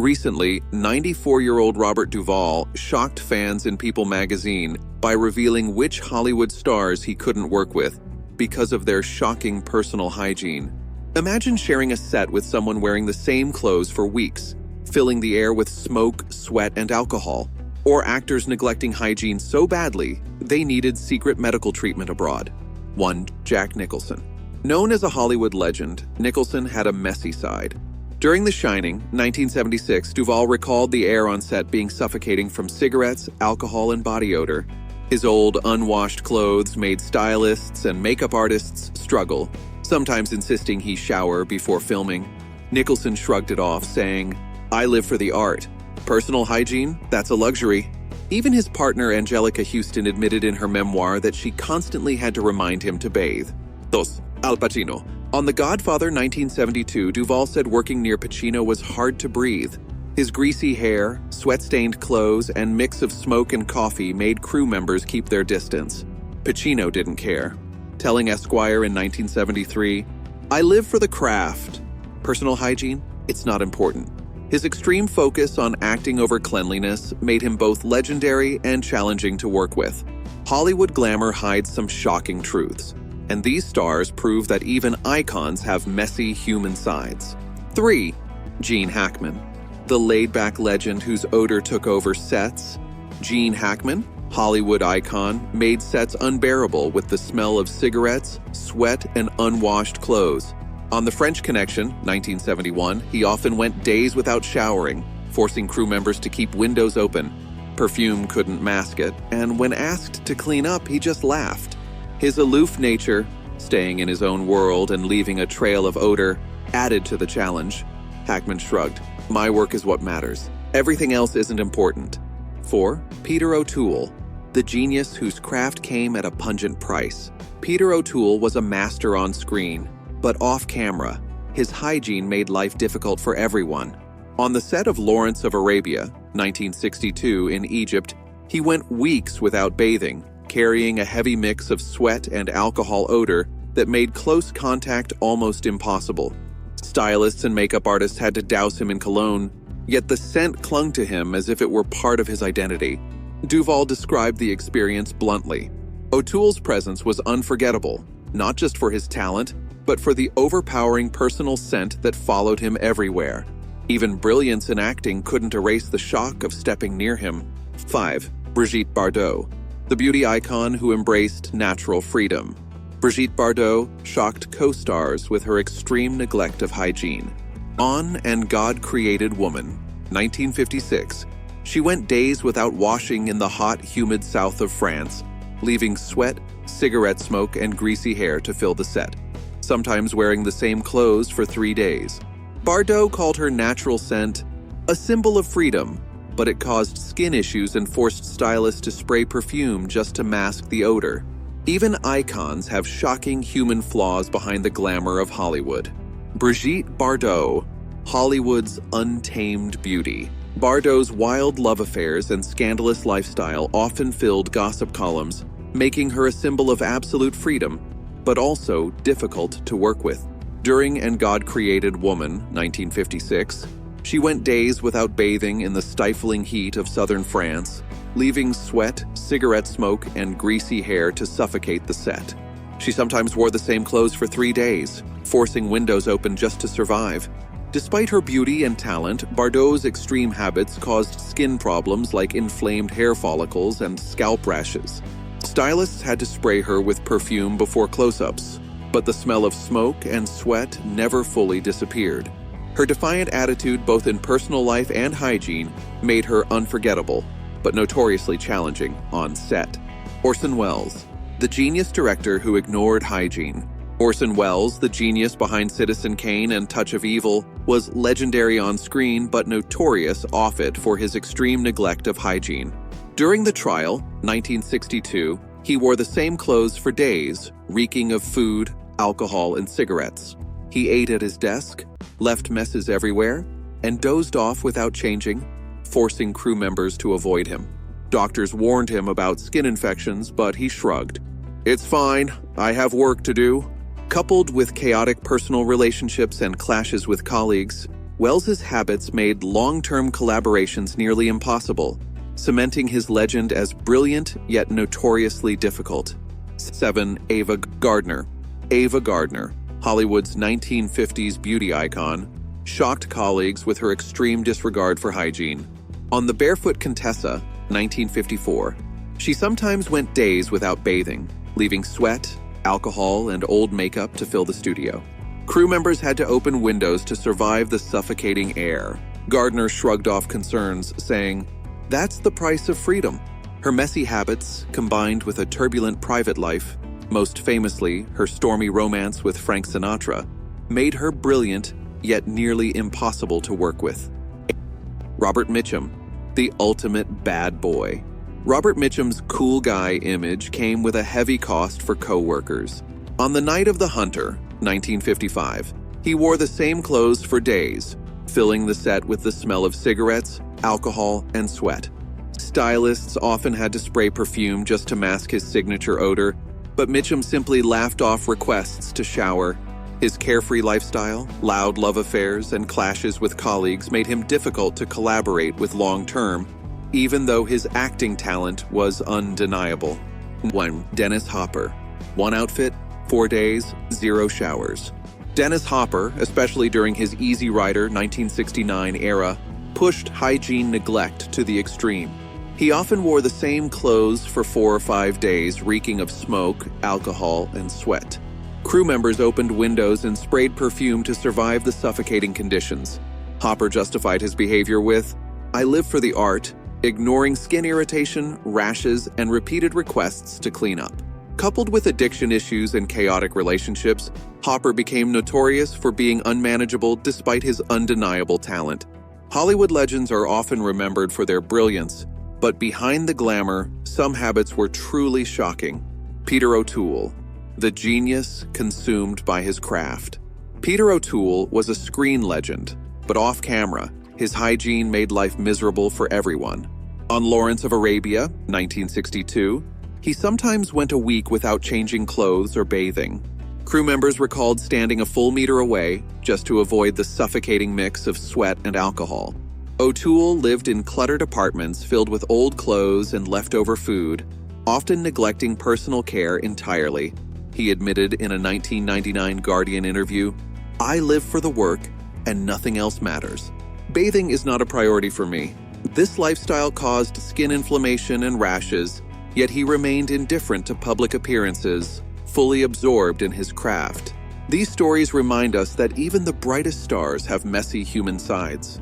Recently, 94-year-old Robert Duvall shocked fans in People magazine by revealing which Hollywood stars he couldn't work with because of their shocking personal hygiene. Imagine sharing a set with someone wearing the same clothes for weeks, filling the air with smoke, sweat, and alcohol, or actors neglecting hygiene so badly they needed secret medical treatment abroad. 1. Jack Nicholson. Known as a Hollywood legend, Nicholson had a messy side. During The Shining, 1976, Duvall recalled the air on set being suffocating from cigarettes, alcohol, and body odor. His old, unwashed clothes made stylists and makeup artists struggle, sometimes insisting he shower before filming. Nicholson shrugged it off, saying, "I live for the art. Personal hygiene? That's a luxury." Even his partner Angelica Houston admitted in her memoir that she constantly had to remind him to bathe. 2. Al Pacino. On The Godfather 1972, Duvall said working near Pacino was hard to breathe. His greasy hair, sweat-stained clothes, and mix of smoke and coffee made crew members keep their distance. Pacino didn't care, telling Esquire in 1973, "I live for the craft. Personal hygiene? It's not important." His extreme focus on acting over cleanliness made him both legendary and challenging to work with. Hollywood glamour hides some shocking truths, and these stars prove that even icons have messy human sides. 3. Gene Hackman. The laid-back legend whose odor took over sets. Gene Hackman, Hollywood icon, made sets unbearable with the smell of cigarettes, sweat, and unwashed clothes. On The French Connection, 1971, he often went days without showering, forcing crew members to keep windows open. Perfume couldn't mask it, and when asked to clean up, he just laughed. His aloof nature, staying in his own world and leaving a trail of odor, added to the challenge. Hackman shrugged. "My work is what matters. Everything else isn't important." 4. Peter O'Toole. The genius whose craft came at a pungent price. Peter O'Toole was a master on screen, but off-camera, his hygiene made life difficult for everyone. On the set of Lawrence of Arabia, 1962, in Egypt, he went weeks without bathing, carrying a heavy mix of sweat and alcohol odor that made close contact almost impossible. Stylists and makeup artists had to douse him in cologne, yet the scent clung to him as if it were part of his identity. Duvall described the experience bluntly. O'Toole's presence was unforgettable, not just for his talent, but for the overpowering personal scent that followed him everywhere. Even brilliance in acting couldn't erase the shock of stepping near him. 5. Brigitte Bardot. The beauty icon who embraced natural freedom. Brigitte Bardot shocked co-stars with her extreme neglect of hygiene. On And God Created Woman, 1956. She went days without washing in the hot, humid south of France, leaving sweat, cigarette smoke, and greasy hair to fill the set, sometimes wearing the same clothes for 3 days. Bardot called her natural scent a symbol of freedom, but it caused skin issues and forced stylists to spray perfume just to mask the odor. Even icons have shocking human flaws behind the glamour of Hollywood. Brigitte Bardot, Hollywood's untamed beauty. Bardot's wild love affairs and scandalous lifestyle often filled gossip columns, making her a symbol of absolute freedom, but also difficult to work with. During And God Created Woman, 1956, she went days without bathing in the stifling heat of southern France, leaving sweat, cigarette smoke, and greasy hair to suffocate the set. She sometimes wore the same clothes for 3 days, forcing windows open just to survive. Despite her beauty and talent, Bardot's extreme habits caused skin problems like inflamed hair follicles and scalp rashes. Stylists had to spray her with perfume before close-ups, but the smell of smoke and sweat never fully disappeared. Her defiant attitude, both in personal life and hygiene, made her unforgettable, but notoriously challenging on set. Orson Welles, the genius director who ignored hygiene. Orson Welles, the genius behind Citizen Kane and Touch of Evil, was legendary on screen but notorious off it for his extreme neglect of hygiene. During the trial, 1962, he wore the same clothes for days, reeking of food, alcohol, and cigarettes. He ate at his desk, left messes everywhere, and dozed off without changing, forcing crew members to avoid him. Doctors warned him about skin infections, but he shrugged. "It's fine, I have work to do." Coupled with chaotic personal relationships and clashes with colleagues, Welles's habits made long-term collaborations nearly impossible, cementing his legend as brilliant yet notoriously difficult. 7. Ava Gardner. Ava Gardner, Hollywood's 1950s beauty icon, shocked colleagues with her extreme disregard for hygiene. On The Barefoot Contessa, 1954, she sometimes went days without bathing, leaving sweat, alcohol, and old makeup to fill the studio. Crew members had to open windows to survive the suffocating air. Gardner shrugged off concerns, saying, "That's the price of freedom." Her messy habits, combined with a turbulent private life, most famously her stormy romance with Frank Sinatra, made her brilliant yet nearly impossible to work with. Robert Mitchum, the ultimate bad boy. Robert Mitchum's cool guy image came with a heavy cost for co-workers. On the night of The Hunter, 1955, he wore the same clothes for days, filling the set with the smell of cigarettes, alcohol, and sweat. Stylists often had to spray perfume just to mask his signature odor, but Mitchum simply laughed off requests to shower. His carefree lifestyle, loud love affairs, and clashes with colleagues made him difficult to collaborate with long-term, even though his acting talent was undeniable. 1. Dennis Hopper. One outfit, 4 days, 0 showers. Dennis Hopper, especially during his Easy Rider 1969 era, pushed hygiene neglect to the extreme. He often wore the same clothes for 4 or 5 days, reeking of smoke, alcohol, and sweat. Crew members opened windows and sprayed perfume to survive the suffocating conditions. Hopper justified his behavior with, "I live for the art," ignoring skin irritation, rashes, and repeated requests to clean up. Coupled with addiction issues and chaotic relationships, Hopper became notorious for being unmanageable despite his undeniable talent. Hollywood legends are often remembered for their brilliance, but behind the glamour, some habits were truly shocking. Peter O'Toole, the genius consumed by his craft. Peter O'Toole was a screen legend, but off-camera, his hygiene made life miserable for everyone. On Lawrence of Arabia, 1962, he sometimes went a week without changing clothes or bathing. Crew members recalled standing a full meter away just to avoid the suffocating mix of sweat and alcohol. O'Toole lived in cluttered apartments filled with old clothes and leftover food, often neglecting personal care entirely. He admitted in a 1999 Guardian interview, "I live for the work, and nothing else matters. Bathing is not a priority for me." This lifestyle caused skin inflammation and rashes, yet he remained indifferent to public appearances, fully absorbed in his craft. These stories remind us that even the brightest stars have messy human sides.